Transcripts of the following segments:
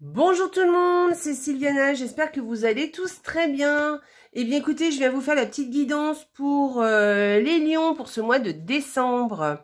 Bonjour tout le monde, c'est Sylviana, j'espère que vous allez tous très bien. Eh bien écoutez, je viens vous faire la petite guidance pour les lions pour ce mois de décembre.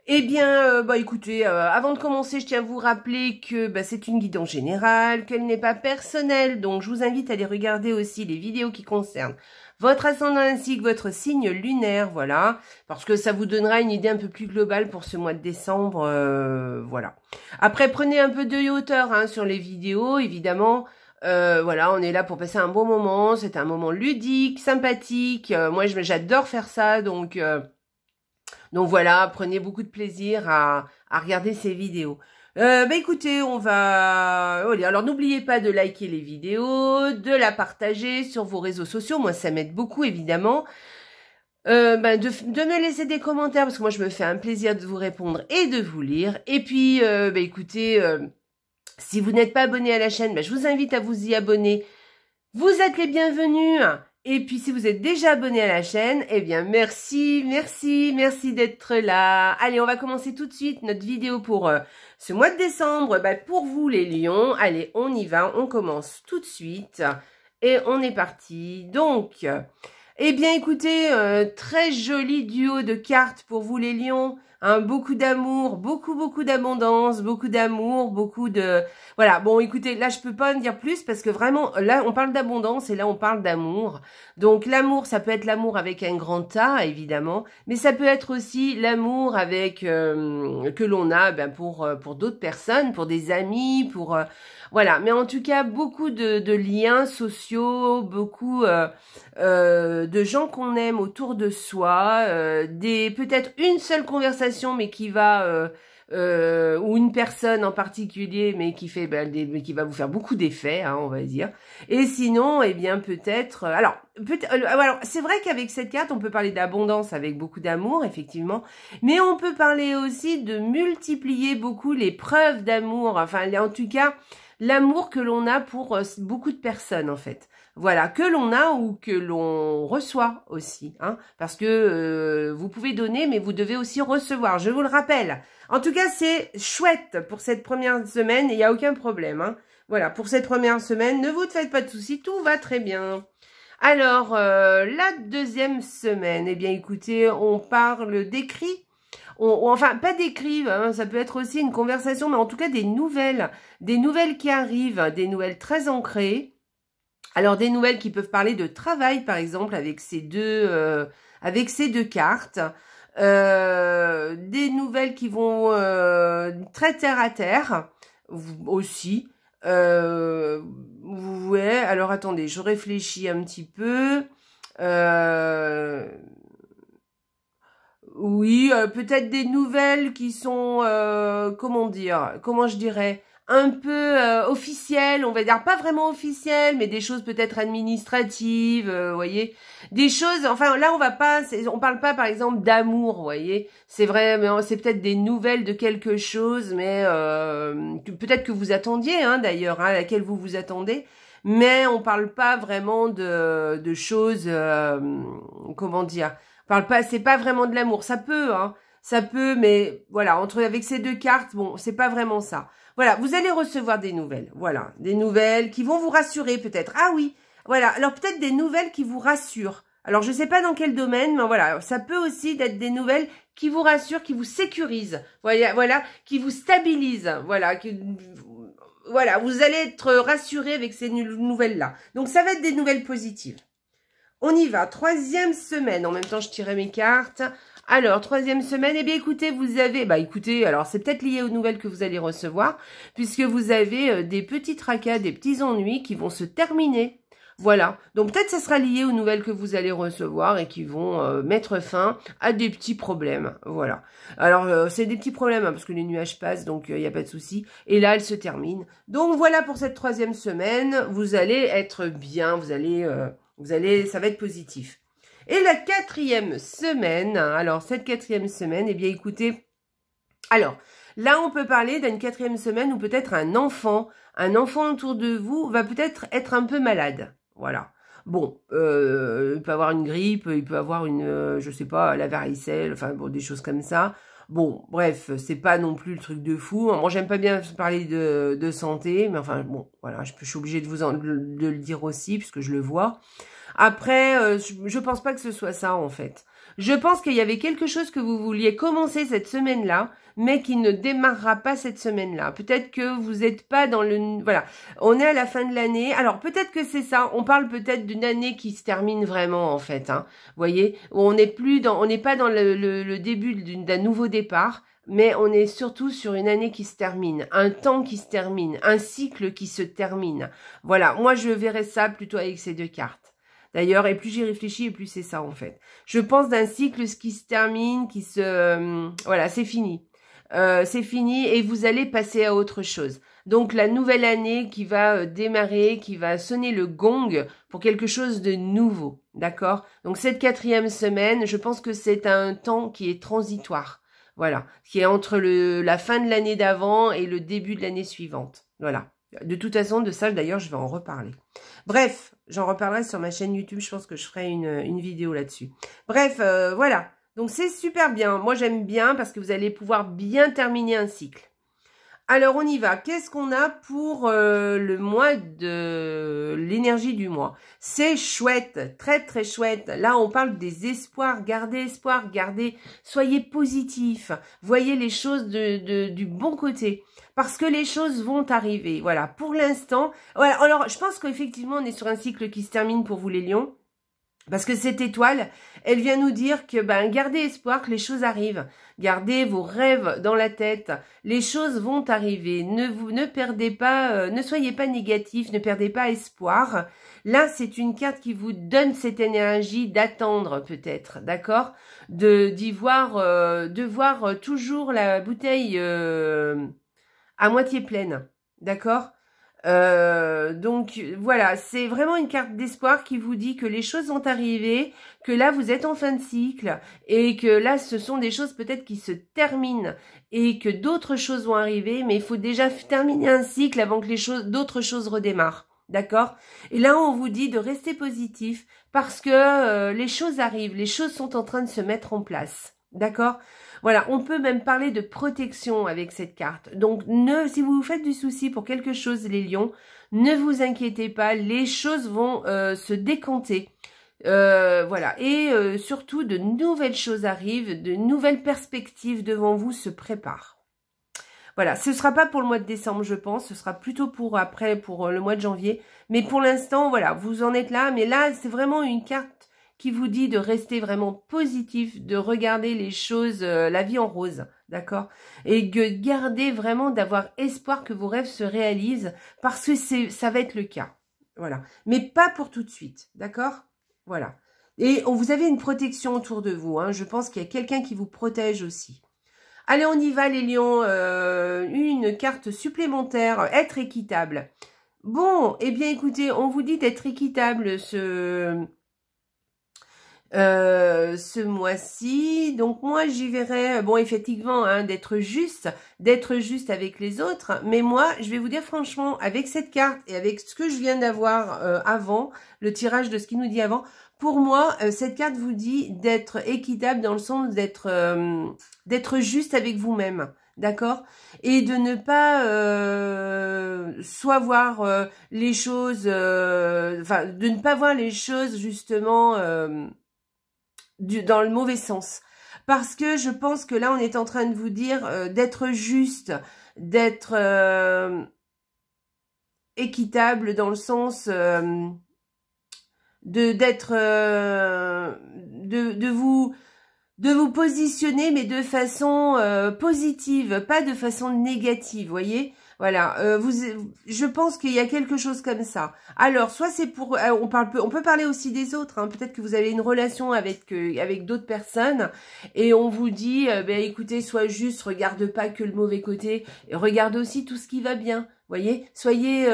Eh bien, écoutez, avant de commencer, je tiens à vous rappeler que c'est une guidance générale, qu'elle n'est pas personnelle, donc je vous invite à aller regarder aussi les vidéos qui concernent votre ascendant ainsi que votre signe lunaire, voilà, parce que ça vous donnera une idée un peu plus globale pour ce mois de décembre, voilà. Après, prenez un peu de hauteur hein, sur les vidéos, évidemment. Voilà, on est là pour passer un bon moment, c'est un moment ludique, sympathique. Moi, j'adore faire ça, donc voilà, prenez beaucoup de plaisir à regarder ces vidéos. Écoutez, on va... Alors n'oubliez pas de liker les vidéos, de la partager sur vos réseaux sociaux. Moi, ça m'aide beaucoup, évidemment. De me laisser des commentaires, parce que moi, je me fais un plaisir de vous répondre et de vous lire. Et puis, écoutez, si vous n'êtes pas abonné à la chaîne, je vous invite à vous y abonner. Vous êtes les bienvenus. Et puis, si vous êtes déjà abonné à la chaîne, eh bien, merci d'être là. Allez, on va commencer tout de suite notre vidéo pour ce mois de décembre. Pour vous, les lions, allez, on y va, on commence tout de suite. Et on est parti. Donc, eh bien, écoutez, très joli duo de cartes pour vous, les lions. Hein, beaucoup d'amour, beaucoup d'abondance, beaucoup d'amour, beaucoup de... Voilà, bon, écoutez, là, je peux pas en dire plus parce que vraiment, là, on parle d'abondance et là, on parle d'amour. Donc, l'amour, ça peut être l'amour avec un grand A, évidemment, mais ça peut être aussi l'amour avec que l'on a pour d'autres personnes, pour des amis, pour... voilà, mais en tout cas, beaucoup de liens sociaux, beaucoup de gens qu'on aime autour de soi, peut-être une seule conversation, mais qui va... ou une personne en particulier, mais qui fait qui va vous faire beaucoup d'effets, hein, on va dire. Et sinon, eh bien peut-être... alors c'est vrai qu'avec cette carte, on peut parler d'abondance avec beaucoup d'amour, effectivement, mais on peut parler aussi de multiplier beaucoup les preuves d'amour, enfin, en tout cas, l'amour que l'on a pour beaucoup de personnes, en fait. Voilà, que l'on a ou que l'on reçoit aussi, hein, parce que vous pouvez donner, mais vous devez aussi recevoir, je vous le rappelle. En tout cas, c'est chouette pour cette première semaine, il n'y a aucun problème, hein. Voilà, pour cette première semaine, ne vous faites pas de soucis, tout va très bien. Alors, la deuxième semaine, eh bien, écoutez, on parle d'écrit. Enfin, pas d'écrit, hein, ça peut être aussi une conversation, mais en tout cas des nouvelles qui arrivent, des nouvelles très ancrées. Alors, des nouvelles qui peuvent parler de travail, par exemple, avec ces deux cartes. Des nouvelles qui vont très terre à terre aussi. Vous voyez, alors attendez, je réfléchis un petit peu. Oui, peut-être des nouvelles qui sont, comment je dirais, un peu officielles, on va dire, pas vraiment officielles, mais des choses peut-être administratives, vous voyez, des choses, enfin là on parle pas par exemple d'amour, vous voyez, c'est vrai, mais c'est peut-être des nouvelles de quelque chose, mais peut-être que vous attendiez, hein, d'ailleurs, hein, à laquelle vous vous attendez, mais on parle pas vraiment de choses, comment dire, parle pas, c'est pas vraiment de l'amour. Ça peut, hein. Ça peut, mais voilà, avec ces deux cartes, bon, c'est pas vraiment ça. Voilà, vous allez recevoir des nouvelles. Voilà, des nouvelles qui vont vous rassurer peut-être. Ah oui, voilà. Alors peut-être des nouvelles qui vous rassurent. Alors je sais pas dans quel domaine, mais voilà, ça peut aussi être des nouvelles qui vous rassurent, qui vous sécurisent. Voilà, qui vous stabilisent. Voilà, voilà, vous allez être rassuré avec ces nouvelles-là. Donc ça va être des nouvelles positives. On y va, troisième semaine. En même temps, je tirais mes cartes. Alors, troisième semaine, eh bien, écoutez, vous avez... écoutez, alors, c'est peut-être lié aux nouvelles que vous allez recevoir, puisque vous avez des petits tracas, des petits ennuis qui vont se terminer. Voilà. Donc, peut-être ça sera lié aux nouvelles que vous allez recevoir et qui vont mettre fin à des petits problèmes. Voilà. Alors, c'est des petits problèmes, hein, parce que les nuages passent, donc il n'y a pas de souci. Et là, elle se termine. Donc, voilà pour cette troisième semaine. Vous allez être bien, ça va être positif. Et la quatrième semaine, alors cette quatrième semaine, eh bien écoutez, alors là on peut parler d'une quatrième semaine où peut-être un enfant autour de vous va peut-être être un peu malade. Voilà. Bon, il peut avoir une grippe, il peut avoir je sais pas, la varicelle, enfin bon, des choses comme ça. Bon, bref, c'est pas non plus le truc de fou. Moi, j'aime pas bien parler de santé, mais enfin, bon, voilà, je suis obligée de le dire aussi, puisque je le vois. Après, je pense pas que ce soit ça, en fait. Je pense qu'il y avait quelque chose que vous vouliez commencer cette semaine-là, mais qui ne démarrera pas cette semaine-là. Peut-être que vous n'êtes pas dans le... Voilà, on est à la fin de l'année. Alors, peut-être que c'est ça. On parle peut-être d'une année qui se termine vraiment, en fait. Hein. Vous voyez, on n'est pas dans le début d'un nouveau départ, mais on est surtout sur une année qui se termine, un temps qui se termine, un cycle qui se termine. Voilà, moi, je verrais ça plutôt avec ces deux cartes. D'ailleurs, et plus j'y réfléchis, et plus c'est ça, en fait. Je pense d'un cycle qui se termine, voilà, c'est fini. C'est fini et vous allez passer à autre chose. Donc, la nouvelle année qui va démarrer, qui va sonner le gong pour quelque chose de nouveau. D'accord? Donc, cette 4e semaine, je pense que c'est un temps qui est transitoire. Voilà. Qui est entre la fin de l'année d'avant et le début de l'année suivante. Voilà. De toute façon, de ça, d'ailleurs, je vais en reparler. Bref, j'en reparlerai sur ma chaîne YouTube. Je pense que je ferai une vidéo là-dessus. Bref, voilà. Donc, c'est super bien. Moi, j'aime bien parce que vous allez pouvoir bien terminer un cycle. Alors, on y va. Qu'est-ce qu'on a pour le mois de l'énergie du mois? C'est chouette, très très chouette. Là, on parle des espoirs. Gardez espoir, soyez positif. Voyez les choses du bon côté. Parce que les choses vont arriver. Voilà, pour l'instant. Voilà, alors, je pense qu'effectivement, on est sur un cycle qui se termine pour vous les lions. Parce que cette étoile, elle vient nous dire que gardez espoir que les choses arrivent. Gardez vos rêves dans la tête. Les choses vont arriver. Ne perdez pas, ne soyez pas négatif, ne perdez pas espoir. Là, c'est une carte qui vous donne cette énergie d'attendre peut-être, d'accord? De voir toujours la bouteille à moitié pleine, d'accord? Donc voilà, c'est vraiment une carte d'espoir qui vous dit que les choses vont arriver, que là vous êtes en fin de cycle et que là ce sont des choses peut-être qui se terminent et que d'autres choses vont arriver, mais il faut déjà terminer un cycle avant que d'autres choses redémarrent. D'accord? Et là, on vous dit de rester positif parce que les choses arrivent, les choses sont en train de se mettre en place. D'accord? Voilà, on peut même parler de protection avec cette carte. Donc, si vous vous faites du souci pour quelque chose, les lions, ne vous inquiétez pas, les choses vont se décanter. Voilà, et surtout, de nouvelles choses arrivent, de nouvelles perspectives devant vous se préparent. Voilà, ce ne sera pas pour le mois de décembre, je pense, ce sera plutôt pour le mois de janvier. Mais pour l'instant, voilà, vous en êtes là. Mais là, c'est vraiment une carte qui vous dit de rester vraiment positif, de regarder les choses, la vie en rose, d'accord? Et de garder vraiment, d'avoir espoir que vos rêves se réalisent, parce que ça va être le cas, voilà. Mais pas pour tout de suite, d'accord? Voilà. Et vous avez une protection autour de vous, hein. Je pense qu'il y a quelqu'un qui vous protège aussi. Allez, on y va les lions, une carte supplémentaire, être équitable. Bon, eh bien écoutez, on vous dit d'être équitable ce mois-ci. Donc moi j'y verrai, bon effectivement, hein, d'être juste avec les autres, mais moi je vais vous dire franchement, avec cette carte et avec ce que je viens d'avoir avant, le tirage de ce qu'il nous dit avant, pour moi cette carte vous dit d'être équitable dans le sens d'être juste avec vous-même. D'accord? Et de ne pas soit voir les choses, enfin de ne pas voir les choses justement dans le mauvais sens. Parce que je pense que là, on est en train de vous dire d'être juste, d'être équitable dans le sens de vous positionner, mais de façon positive, pas de façon négative, voyez? Voilà, je pense qu'il y a quelque chose comme ça. Alors, soit c'est pour, on peut parler aussi des autres. Hein, peut-être que vous avez une relation avec d'autres personnes et on vous dit, écoutez, sois juste, regarde pas que le mauvais côté, regarde aussi tout ce qui va bien. Voyez, soyez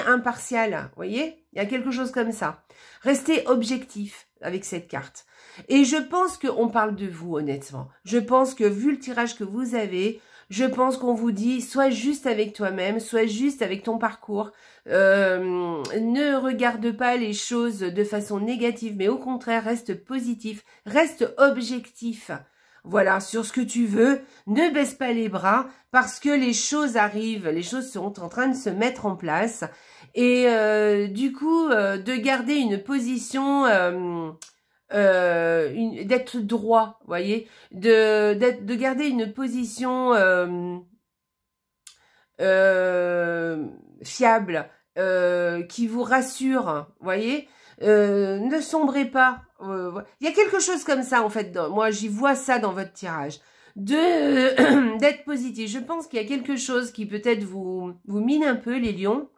impartial. Voyez, il y a quelque chose comme ça. Restez objectif avec cette carte. Et je pense qu'on parle de vous, honnêtement. Je pense que vu le tirage que vous avez, je pense qu'on vous dit, sois juste avec toi-même, sois juste avec ton parcours. Ne regarde pas les choses de façon négative, mais au contraire, reste positif, reste objectif. voilà, sur ce que tu veux. Ne baisse pas les bras parce que les choses arrivent, les choses sont en train de se mettre en place. Et du coup, de garder une position, d'être droit, vous voyez, de garder une position fiable, qui vous rassure, vous voyez. Ne sombrez pas. Il y a quelque chose comme ça, en fait. Moi, j'y vois ça dans votre tirage. D'être positif. Je pense qu'il y a quelque chose qui peut-être vous mine un peu, les lions.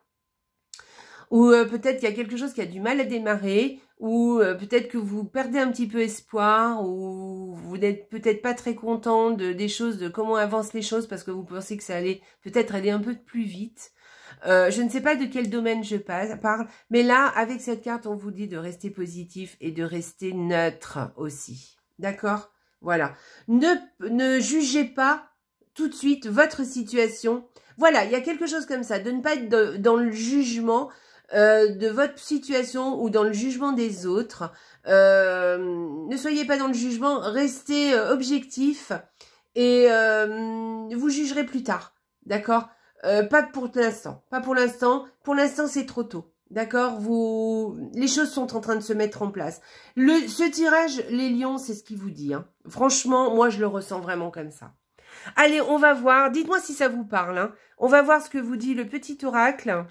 Ou peut-être qu'il y a quelque chose qui a du mal à démarrer. Ou peut-être que vous perdez un petit peu espoir. Ou vous n'êtes peut-être pas très content des choses, de comment avancent les choses. Parce que vous pensez que ça allait peut-être aller un peu plus vite. Je ne sais pas de quel domaine je parle, mais là, avec cette carte, on vous dit de rester positif et de rester neutre aussi. D'accord? Voilà. Ne jugez pas tout de suite votre situation. Voilà, il y a quelque chose comme ça, de ne pas être dans le jugement de votre situation ou dans le jugement des autres. Ne soyez pas dans le jugement, restez objectif et vous jugerez plus tard. D'accord? Pas pour l'instant. Pas pour l'instant. Pour l'instant, c'est trop tôt. D'accord? Les choses sont en train de se mettre en place. Ce tirage, les lions, c'est ce qu'il vous dit. Hein. Franchement, moi, je le ressens vraiment comme ça. Allez, on va voir. Dites-moi si ça vous parle. Hein. On va voir ce que vous dit le petit oracle.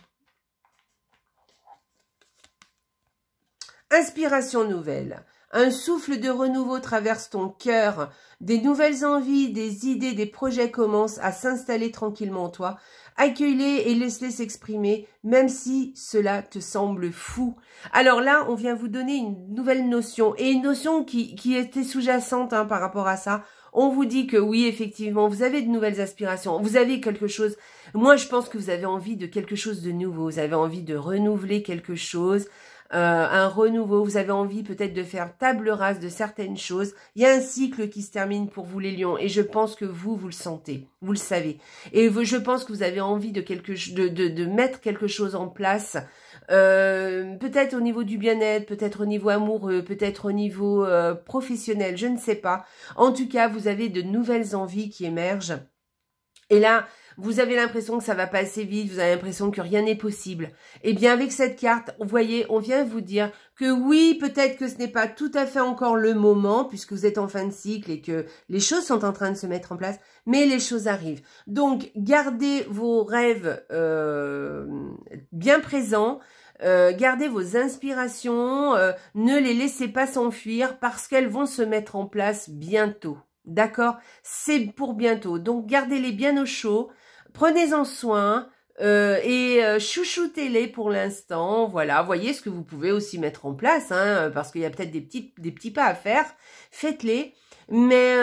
Inspiration nouvelle. Un souffle de renouveau traverse ton cœur. Des nouvelles envies, des idées, des projets commencent à s'installer tranquillement en toi. Accueille-les et laisse-les s'exprimer, même si cela te semble fou. Alors là, on vient vous donner une nouvelle notion, et une notion qui était sous-jacente hein, par rapport à ça. On vous dit que oui, effectivement, vous avez de nouvelles aspirations, vous avez quelque chose. Moi, je pense que vous avez envie de quelque chose de nouveau, vous avez envie de renouveler quelque chose. Un renouveau, vous avez envie peut-être de faire table rase de certaines choses. Il y a un cycle qui se termine pour vous les lions et je pense que vous le sentez, vous le savez. Et je pense que vous avez envie de mettre quelque chose en place, peut-être au niveau du bien-être, peut-être au niveau amoureux, peut-être au niveau professionnel, je ne sais pas. En tout cas, vous avez de nouvelles envies qui émergent. Et là, vous avez l'impression que ça va pas assez vite, vous avez l'impression que rien n'est possible. Eh bien, avec cette carte, vous voyez, on vient vous dire que oui, peut-être que ce n'est pas tout à fait encore le moment, puisque vous êtes en fin de cycle et que les choses sont en train de se mettre en place, mais les choses arrivent. Donc, gardez vos rêves bien présents, gardez vos inspirations, ne les laissez pas s'enfuir parce qu'elles vont se mettre en place bientôt. D'accord? C'est pour bientôt. Donc, gardez-les bien au chaud. Prenez-en soin et chouchoutez-les pour l'instant. Voilà, voyez ce que vous pouvez aussi mettre en place, hein, parce qu'il y a peut-être des petits pas à faire. Faites-les. Mais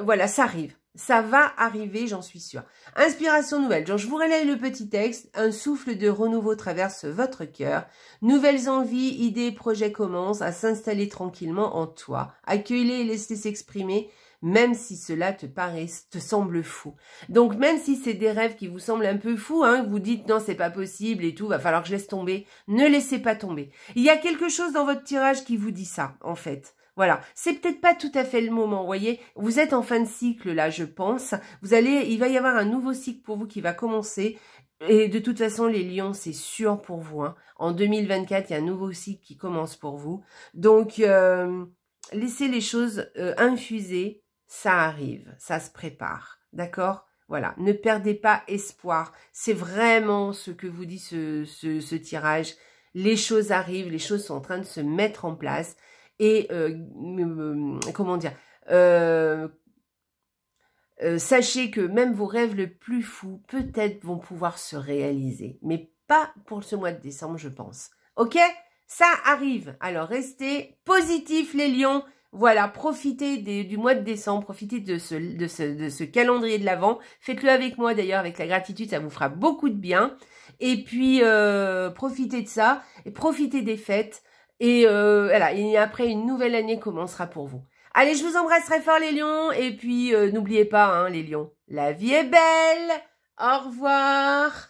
voilà, ça arrive. Ça va arriver, j'en suis sûre. Inspiration nouvelle. Genre, je vous relaye le petit texte. Un souffle de renouveau traverse votre cœur. Nouvelles envies, idées, projets commencent à s'installer tranquillement en toi. Accueille-les et laisse-les s'exprimer, même si cela te semble fou. Donc, même si c'est des rêves qui vous semblent un peu fous, hein, vous dites non, c'est pas possible et tout, va falloir que je laisse tomber. Ne laissez pas tomber. Il y a quelque chose dans votre tirage qui vous dit ça, en fait. Voilà, c'est peut-être pas tout à fait le moment, vous voyez. Vous êtes en fin de cycle là, je pense. Il va y avoir un nouveau cycle pour vous qui va commencer. Et de toute façon, les lions, c'est sûr pour vous. Hein. En 2024, il y a un nouveau cycle qui commence pour vous. Donc, laissez les choses infuser. Ça arrive, ça se prépare. D'accord ? Voilà, ne perdez pas espoir. C'est vraiment ce que vous dit ce tirage. Les choses arrivent, les choses sont en train de se mettre en place. Et, comment dire, sachez que même vos rêves les plus fous, peut-être vont pouvoir se réaliser. Mais pas pour ce mois de décembre, je pense. Ok? Ça arrive. Alors, restez positifs, les lions. Voilà, profitez du mois de décembre, profitez de ce calendrier de l'Avent. Faites-le avec moi, d'ailleurs, avec la gratitude, ça vous fera beaucoup de bien. Et puis, profitez de ça, et profitez des fêtes. Et voilà, et après, une nouvelle année commencera pour vous. Allez, je vous embrasse très fort, les lions. Et puis, n'oubliez pas, hein, les lions, la vie est belle. Au revoir.